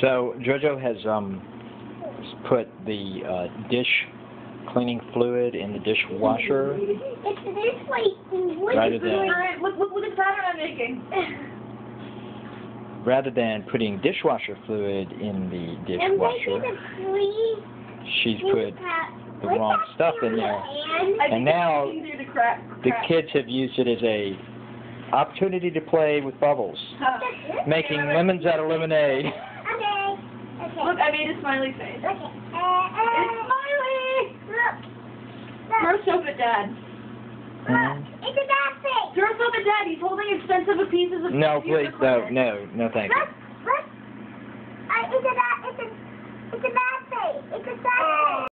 So Jojo has put the dish cleaning fluid in the dishwasher. It's this way. Rather than Look the pattern I'm making. rather than putting dishwasher fluid in the dishwasher, she's put the wrong stuff in there. And now the kids have used it as a opportunity to play with bubbles, making lemons out of lemonade. Look, I made a smiley face. It's smiley! Look. Throw soap at Dad. It's a bad face. Throw soap at Dad. He's holding expensive pieces of No, please, no, thank you. It's a bad face. It's a sad face.